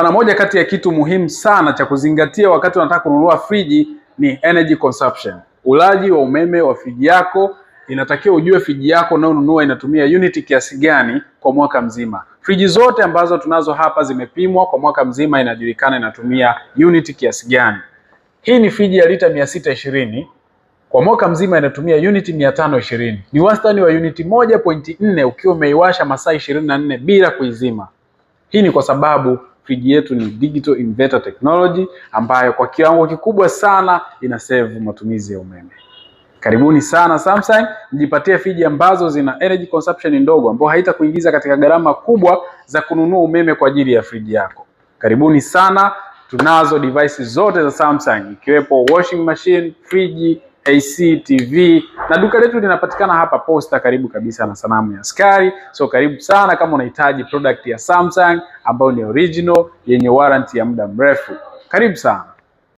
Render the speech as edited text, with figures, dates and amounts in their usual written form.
Na moja kati ya kitu muhimu sana cha kuzingatia wakati unataka kununua friji ni energy consumption. Ulaji wa umeme wa friji yako. Inatakiwa ujue friji yako unayonunua inatumia uniti kiasi gani kwa mwaka mzima. Friji zote ambazo tunazo hapa zimepimwa kwa mwaka mzima, inajulikana inatumia uniti kiasi gani. Hii ni friji ya lita 620, kwa mwaka mzima inatumia uniti 520. Ni wastani wa uniti 1.4 ukiwa umeiwasha masaa 24 bila kuizima. Hii ni kwa sababu friji yetu ni digital inverter technology ambayo kwa kiwango kikubwa sana ina save matumizi ya umeme. Karibuni sana Samsung, mjipatie friji ambazo zina energy consumption ndogo ambayo haitakuingiza katika gharama kubwa za kununua umeme kwa ajili ya friji yako. Karibuni sana, tunazo devices zote za Samsung ikiwepo washing machine, friji, AC, TV, na duka letu linapatikana hapa Posta karibu kabisa na sanamu ya askari. So karibu sana kama unahitaji product ya Samsung ambayo ni original yenye warranty ya muda mrefu. Karibu sana.